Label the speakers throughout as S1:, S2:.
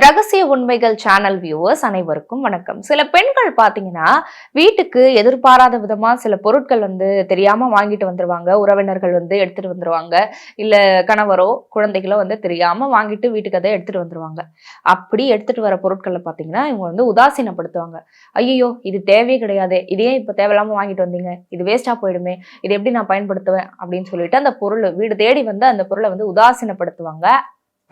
S1: ரகசிய உண்மைகள் channel viewers அனைவருக்கும் வணக்கம். சில பெண்கள் பாத்தீங்கன்னா வீட்டுக்கு எதிர்பாராத விதமா சில பொருட்கள் தெரியாம வாங்கிட்டு வந்துருவாங்க. உறவினர்கள் எடுத்துட்டு வந்துருவாங்க. இல்ல கணவரோ குழந்தைகளோ தெரியாம வாங்கிட்டு வீட்டுக்கு அதை எடுத்துட்டு வந்துருவாங்க. அப்படி எடுத்துட்டு வர பொருட்களை பாத்தீங்கன்னா இவங்க உதாசீனப்படுத்துவாங்க. ஐயோ இது தேவையே கிடையாது, இதே இப்ப தேவையில்லாம வாங்கிட்டு வந்தீங்க, இது வேஸ்டா போயிடுமே, இது எப்படி நான் பயன்படுத்துவேன் அப்படின்னு சொல்லிட்டு அந்த பொருள் வீடு தேடி அந்த பொருளை உதாசீனப்படுத்துவாங்க.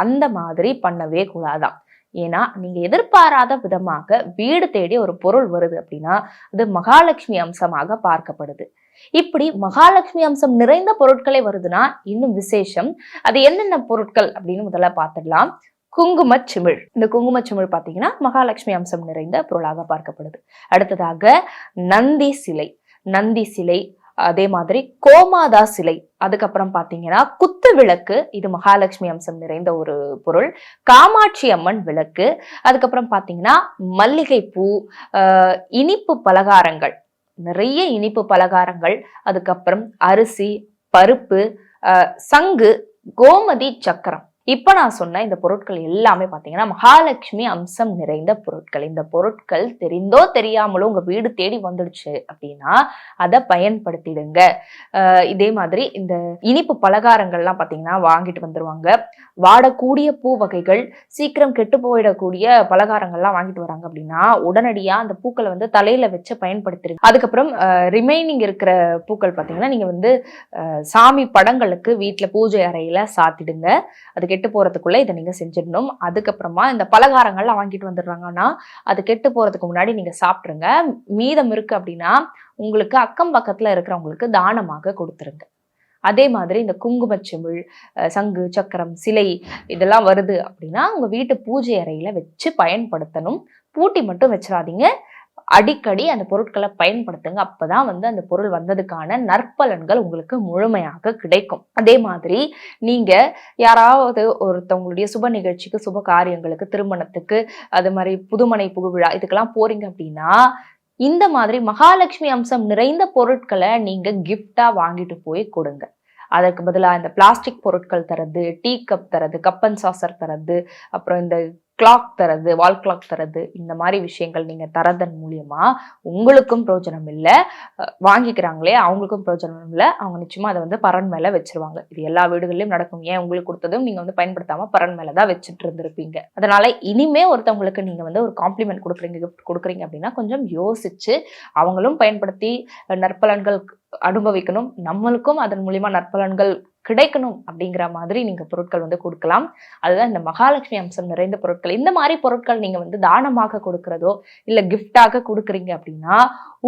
S1: அந்த மாதிரி பண்ணவே கூடாதான். ஏன்னா நீங்க எதிர்பாராத விதமாக வீடு தேடி ஒரு பொருள் வருது அப்படின்னா அது மகாலட்சுமி அம்சமாக பார்க்கப்படுது. இப்படி மகாலட்சுமி அம்சம் நிறைந்த பொருட்களே வருதுன்னா இன்னும் விசேஷம். அது என்னென்ன பொருட்கள் அப்படின்னு முதல்ல பார்த்துடலாம். குங்குமச்சிமிழ். இந்த குங்குமச்சிமிழ் பாத்தீங்கன்னா மகாலட்சுமி அம்சம் நிறைந்த பொருளாக பார்க்கப்படுது. அடுத்ததாக நந்தி சிலை. நந்தி சிலை, அதே மாதிரி கோமாதா சிலை, அதுக்கப்புறம் பாத்தீங்கன்னா குத்து விளக்கு, இது மகாலட்சுமி அம்சம் நிறைந்த ஒரு பொருள். காமாட்சி அம்மன் விளக்கு, அதுக்கப்புறம் பாத்தீங்கன்னா மல்லிகை பூ, இனிப்பு பலகாரங்கள், நிறைய இனிப்பு பலகாரங்கள், அதுக்கப்புறம் அரிசி, பருப்பு, சங்கு, கோமதி சக்கரம். இப்ப நான் சொன்ன இந்த பொருட்கள் எல்லாமே பாத்தீங்கன்னா மகாலட்சுமி அம்சம் நிறைந்த பொருட்கள். இந்த பொருட்கள் தெரிந்தோ தெரியாமலோ உங்க வீடு தேடி வந்துடுச்சு அப்படின்னா அதை பயன்படுத்திடுங்க. இதே மாதிரி இந்த இனிப்பு பலகாரங்கள்லாம் பாத்தீங்கன்னா வாங்கிட்டு வந்துருவாங்க. வாடக்கூடிய பூ வகைகள், சீக்கிரம் கெட்டு போயிடக்கூடிய பலகாரங்கள்லாம் வாங்கிட்டு வராங்க அப்படின்னா உடனடியா அந்த பூக்களை தலையில வச்சு பயன்படுத்திடுங்க. அதுக்கப்புறம் ரிமைனிங் இருக்கிற பூக்கள் பாத்தீங்கன்னா நீங்க சாமி படங்களுக்கு வீட்டுல பூஜை அறையில சாத்திடுங்க. அது கெட்டு போறதுக்குள்ள இதை நீங்க செஞ்சிடணும். அதுக்கப்புறமா இந்த பலகாரங்கள்லாம் வாங்கிட்டு வந்துடுறாங்கன்னா அது கெட்டு போறதுக்கு முன்னாடி நீங்க சாப்பிட்டுருங்க. மீதம் இருக்கு அப்படின்னா உங்களுக்கு அக்கம் பக்கத்துல இருக்கிறவங்களுக்கு தானமாக கொடுத்துருங்க. அதே மாதிரி இந்த குங்குமச்சிமிழ், சங்கு, சக்கரம், சிலை இதெல்லாம் வருது அப்படின்னா உங்க வீட்டு பூஜை அறையில வச்சு பயன்படுத்தணும். பூட்டி மட்டும் வச்சிடாதீங்க. அடிக்கடி அந்த பொருட்களை பயன்படுத்துங்க. அப்பதான் அந்த பொருள் வந்ததுக்கான நற்பலன்கள் உங்களுக்கு முழுமையாக கிடைக்கும். அதே மாதிரி நீங்க யாராவது ஒருத்தவங்களுடைய சுப நிகழ்ச்சிக்கு, சுப காரியங்களுக்கு, திருமணத்துக்கு, அது மாதிரி புதுமனை புகுவிழா இதுக்கெல்லாம் போறீங்க அப்படின்னா இந்த மாதிரி மகாலட்சுமி அம்சம் நிறைந்த பொருட்களை நீங்க கிஃப்டா வாங்கிட்டு போய் கொடுங்க. அதற்கு பதிலாக இந்த பிளாஸ்டிக் பொருட்கள் தரது, டீ கப் தரது, கப் அண்ட் சாசர் தரது, அப்புறம் இந்த கிளாக் தரது, வால் கிளாக் தரது, இந்த மாதிரி விஷயங்கள் நீங்க தரதன் மூலியமா உங்களுக்கும் பிரோஜனம் இல்லை, வாங்கிக்கிறாங்களே அவங்களுக்கும் பிரோஜனம் இல்லை. அவங்க நிச்சயமா அதை பரன் மேல வச்சிருவாங்க. இது எல்லா வீடுகளிலும் நடக்கும். ஏன் உங்களுக்கு கொடுத்ததும் நீங்க பயன்படுத்தாம பரன் மேலதான் வச்சுட்டு இருந்திருப்பீங்க. அதனால இனிமே ஒருத்தவங்களுக்கு நீங்க ஒரு காம்ப்ளிமெண்ட் கொடுக்குறீங்க, கிஃப்ட் கொடுக்குறீங்க அப்படின்னா கொஞ்சம் யோசிச்சு அவங்களும் பயன்படுத்தி நற்பலன்கள் அனுபவிக்கணும், நம்மளுக்கும் அதன் மூலியமா நற்பலன்கள் கிடைக்கணும் அப்படிங்கிற மாதிரி நீங்க பொருட்கள் கொடுக்கலாம். அதுதான் இந்த மகாலட்சுமி அம்சம் நிறைந்த பொருட்கள். இந்த மாதிரி பொருட்கள் நீங்க தானமாக கொடுக்கறதோ இல்ல கிஃப்டாக கொடுக்குறீங்க அப்படின்னா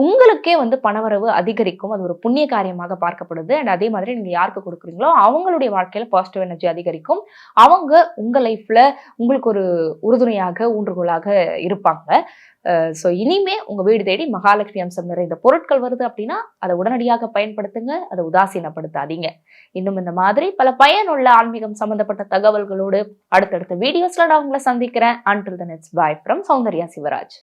S1: உங்களுக்கே பணவரவு அதிகரிக்கும். அது ஒரு புண்ணிய காரியமாக பார்க்கப்படுது. அண்ட் அதே மாதிரி நீங்க யாருக்கு கொடுக்குறீங்களோ அவங்களுடைய வாழ்க்கையில பாசிட்டிவ் எனர்ஜி அதிகரிக்கும். அவங்க உங்க லைஃப்ல உங்களுக்கு ஒரு உறுதுணையாக, ஊன்றுகோலாக இருப்பாங்க. ஸோ இனிமே உங்க வீடு தேடி மகாலட்சுமி அம்சம் நிறைந்த பொருட்கள் வருது அப்படின்னா அதை உடனடியாக பயன்படுத்துங்க. அதை உதாசீனப்படுத்தாதீங்க. இன்னும் இந்த மாதிரி பல பயனுள்ள ஆன்மீகம் சம்பந்தப்பட்ட தகவல்களோடு அடுத்தடுத்த வீடியோஸ்ல நான் உங்களை சந்திக்கிறேன். Until then, it's bye from Soundarya Shivraj.